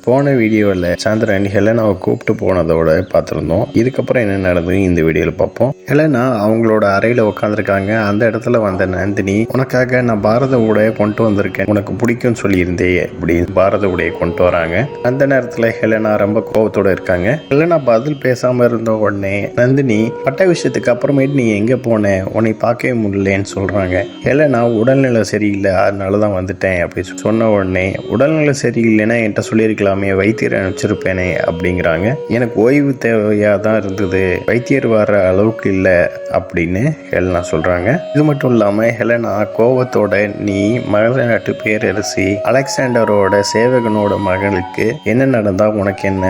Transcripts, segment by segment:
போன வீடியோவில் சந்திரன் ஹெலனாவை கூப்பிட்டு போனதோட பார்த்துருந்தோம். இதுக்கப்புறம் என்ன நடந்தது இந்த வீடியோவில் பார்ப்போம். ஹெலனா அவங்களோட அறையில் உட்காந்துருக்காங்க. அந்த இடத்துல வந்த நந்தினி, உனக்காக நான் பாரத உடையை கொண்டு வந்திருக்கேன், உனக்கு பிடிக்கும்னு சொல்லியிருந்தே அப்படின்னு பாரத உடையை கொண்டு வராங்க. அந்த நேரத்தில் ஹெலனா ரொம்ப கோபத்தோடு இருக்காங்க. ஹெலனா பதில் பேசாமல் இருந்த உடனே நந்தினி, பட்ட விஷயத்துக்கு அப்புறமேட்டு நீ எங்கே போன, உன்னை பார்க்கவே முடியலன்னு சொல்கிறாங்க. ஹெலனா உடல்நிலை சரியில்லை, அதனால தான் வந்துட்டேன் அப்படின்னு சொன்ன உடனே, உடல்நிலை சரியில்லைன்னா என்கிட்ட சொல்லியிருக்கலாமே, வைத்தியரை அனுப்பிச்சிருப்பேனே அப்படிங்கிறாங்க. எனக்கு ஓய்வு தேவையாக தான் இருந்தது, வைத்தியர் வர அளவுக்கு இல்லை அப்படின்னு ஹெலனா சொல்கிறாங்க. இது மட்டும் இல்லாமல் ஹெலனா கோவத்தோட, நீ மகத நாட்டு பேரரசி அலெக்சாண்டரோட சேவகனோட மகளுக்கு என்ன நடந்தா உனக்கு என்ன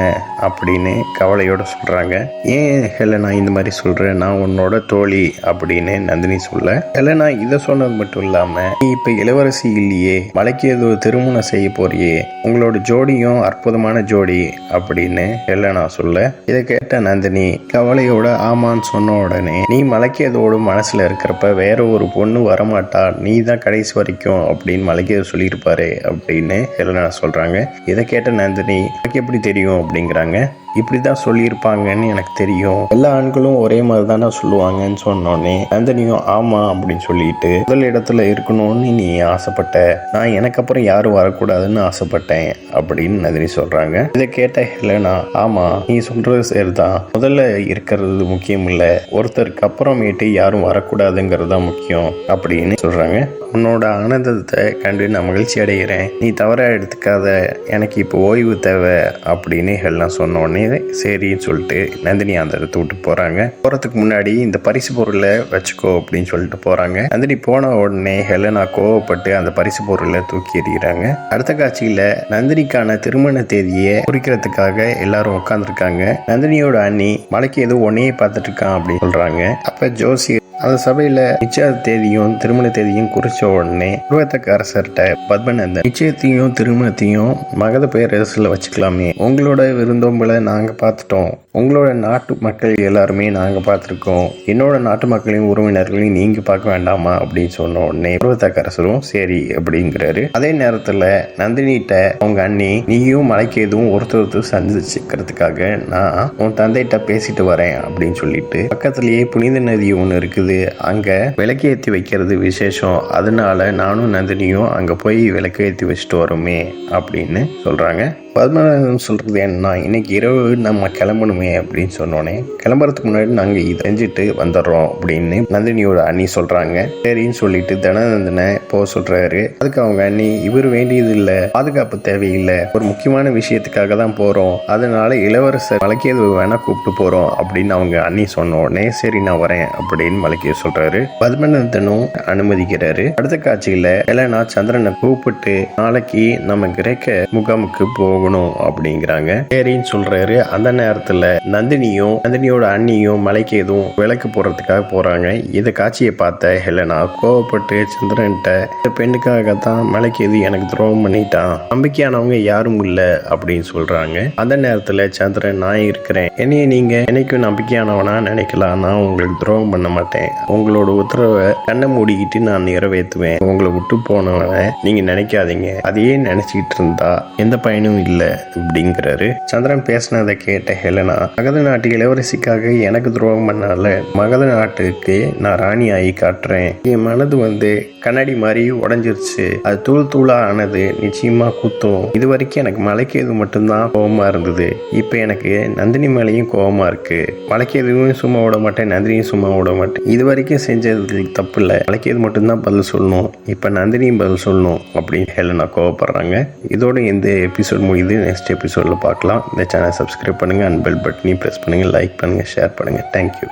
அப்படின்னு கவலையோட சொல்கிறாங்க. ஏன் ஹெலனா இந்த மாதிரி சொல்கிற, நான் உன்னோட தோழி அப்படின்னு நந்தினி சொல்ல, ஹெலனா இதை சொன்னது மட்டும் இல்லாமல், நீ இப்போ இளவரசி இல்லையே, மலைக்கு ஏதோ திருமணம் செய்ய போறியே, உங்களோட ஜோடியும் அற்புதமான ஜோடி அப்படின்னு ஹெலனா சொல்ல, இதை கேட்ட நந்தினி கவலையோட ஆமான்னு சொன்ன உடனே, நீ மலைக்கேதோட மனசுல இருக்கிறப்ப வேற ஒரு பொண்ணு வரமாட்டா, நீ தான் கடைசி வரைக்கும் அப்படின்னு மலைக்கேது சொல்லியிருப்பாரு அப்படின்னு ஹெலனா சொல்றாங்க. இதை கேட்ட நந்தினி, எனக்கு எப்படி தெரியும் அப்படிங்கிறாங்க. இப்படிதான் சொல்லியிருப்பாங்கன்னு எனக்கு தெரியும், எல்லா ஆண்களும் ஒரே மாதிரி தானே சொல்லுவாங்கன்னு சொன்னோடனே நந்தினியும் ஆமா அப்படின்னு சொல்லிட்டு, முதல் இடத்துல இருக்கணும்னு நீ ஆசைப்பட்ட, நான் எனக்கு அப்புறம் யாரும் வரக்கூடாதுன்னு ஆசைப்பட்டேன் அப்படின்னு நந்தினி சொல்றாங்க. இதை கேட்ட ஹெலனா, ஆமா நீ சொல்றது சரிதான், முதல்ல இருக்கிறது முக்கியம் இல்ல, ஒருத்தருக்கு அப்புறமேட்டு யாரும் வரக்கூடாதுங்கிறது தான் முக்கியம் அப்படின்னு சொல்றாங்க. உன்னோட ஆனந்தத்தை கண்டு நான் மகிழ்ச்சி அடைகிறேன், நீ தவறா எடுத்துக்காத, எனக்கு இப்போ ஓய்வு தேவை அப்படின்னு ஹெலனா சொன்ன உடனே சரின்னு சொல்லிட்டு நந்தினி அந்த இடத்த விட்டு போறாங்க. போறதுக்கு முன்னாடி இந்த பரிசு பொருளை வச்சுக்கோ அப்படின்னு சொல்லிட்டு போறாங்க. நந்தினி போன உடனே ஹெலனா கோவப்பட்டு அந்த பரிசு பொருளை தூக்கி எறிகிறாங்க. அடுத்த காட்சியில நந்தினிக்கான திருமண தேதியை குறிக்கிறதுக்காக எல்லாரும் உட்காந்துருக்காங்க. நந்தினியோட அண்ணி, மலைக்கு ஏதோ ஒன்னையே பார்த்துட்டு இருக்கான் அப்படின்னு சொல்றாங்க. அப்ப ஜோசி அந்த சபையில நிச்சய தேதியும் திருமண தேதியும் குறிச்ச உடனே புருவத்தக்க அரசர்கிட்ட பத்மநந்தன், நிச்சயத்தையும் திருமணத்தையும் மகத பேரரசுல வச்சுக்கலாமே, உங்களோட விருந்தோம்பலை நாங்க பார்த்துட்டோம், உங்களோட நாட்டு மக்கள் எல்லாருமே நாங்க பார்த்துருக்கோம், என்னோட நாட்டு மக்களையும் உறவினர்களையும் நீங்க பார்க்க வேண்டாமா அப்படின்னு சொன்ன உடனே புருவத்தக்க அரசரும் சரி அப்படிங்கிறாரு. அதே நேரத்துல நந்தினிட்ட அவங்க அண்ணி, நீயும் மலைக்கு எதுவும் ஒருத்தர் சந்திச்சுக்கிறதுக்காக நான் உன் தந்தைகிட்ட பேசிட்டு வரேன் அப்படின்னு சொல்லிட்டு, பக்கத்திலேயே புனித நதி ஒன்று இருக்குது, அங்க விளக்கு ஏற்றி வைக்கிறது விசேஷம், அதனால நானும் நந்தினியும் அங்க போய் விளக்கு ஏற்றி வச்சுட்டு வரோமே அப்படின்னு சொல்றாங்க. பத்மநாதன் சொல்றது என்ன, இன்னைக்கு இரவு நம்ம கிளம்பணுமே அப்படின்னு சொன்னோன்னே, கிளம்புறதுக்கு முன்னாடி நாங்க இதை செஞ்சுட்டு வந்துடுறோம் அப்படின்னு நந்தினியோட அண்ணி சொல்றாங்க. சரின்னு சொல்லிட்டு தனநந்தனை போக சொல்றாரு. அதுக்கு அவங்க அண்ணி, இவர் வேண்டியது இல்லை, பாதுகாப்பு தேவையில்லை, ஒரு முக்கியமான விஷயத்துக்காக தான் போறோம், அதனால இளவரசர் மலைக்கேது வேணா கூப்பிட்டு போறோம் அப்படின்னு அவங்க அண்ணி சொன்ன உடனே சரி நான் வரேன் அப்படின்னு மலைக்கே சொல்றாரு. பத்மநந்தனும் அனுமதிக்கிறாரு. அடுத்த காட்சியில ஹெலனா சந்திரனை கூப்பிட்டு, நாளைக்கு நம்ம கிரேக்க முகாமுக்கு போகணும் அப்படிங்கிறாங்க. சரின்னு சொல்றாரு. அந்த நேரத்துல நந்தினியோட அண்ணியும் மலைக்கு எதுவும் விளக்கு போடுறதுக்காக போறாங்க. இந்த காட்சியை பார்த்த ஹெலனா கோவப்பட்டு சந்திரன்ட்ட, இந்த பெண்ணுக்காகத்தான் மலைக்கு எது எனக்கு துரோகம் பண்ணிட்டான், நம்பிக்கையானவங்க யாரும் இல்லை அப்படின்னு சொல்றாங்க. அந்த நேரத்துல சந்திரன், நான் இருக்கிறேன், என்னைய நீங்க என்னைக்கும் நம்பிக்கையானவனா நினைக்கலாம், நான் உங்களுக்கு துரோகம் பண்ண மாட்டேன், உங்களோட உத்தரவை கண்ணை மூடிக்கிட்டு நான் நிறைவேற்றுவேன், உங்களை விட்டு போனவன நீங்க நினைக்காதீங்க, அதையே நினைச்சுக்கிட்டு இருந்தா எந்த பயனும் இல்லை அப்படிங்கிறாரு. சந்திரன் பேசினதை கேட்ட ஹெலனா, மகத நாட்டு இளவரசிக்காக எனக்கு துரோகம் பண்ணால மகத நாட்டுக்கு நான் ராணி ஆகி காட்டுறேன், என் மனது கண்ணாடி மாதிரி உடஞ்சிருச்சு, அது தூள் தூளா ஆனது நிச்சயமா குத்தும், இது வரைக்கும் எனக்கு மலைக்கேது மட்டும்தான் கோபமா இருந்தது, இப்ப எனக்கு நந்தினி மேலையும் கோபமா இருக்கு, மலைக்கேதுவும் சும்மா விட மாட்டேன், நந்தினியும் சும்மா விட மாட்டேன், இது வரைக்கும் செஞ்சதுக்கு தப்பு இல்லை, மலைக்கேது மட்டும்தான் பதில் சொல்லணும், இப்ப நந்தினியும் பதில் சொல்லணும் அப்படின்னு ஹெலனா கோவப்படுறாங்க. இதோட இந்த எபிசோட் முடியுது. நெக்ஸ்ட் எபிசோடில் பார்க்கலாம். இந்த சேனல் சப்ஸ்கிரைப் பண்ணுங்கள், அண்ட் பெல் பட்டனையும் ப்ரெஸ் பண்ணுங்கள், லைக் பண்ணுங்கள், ஷேர் பண்ணுங்கள். தேங்க்யூ.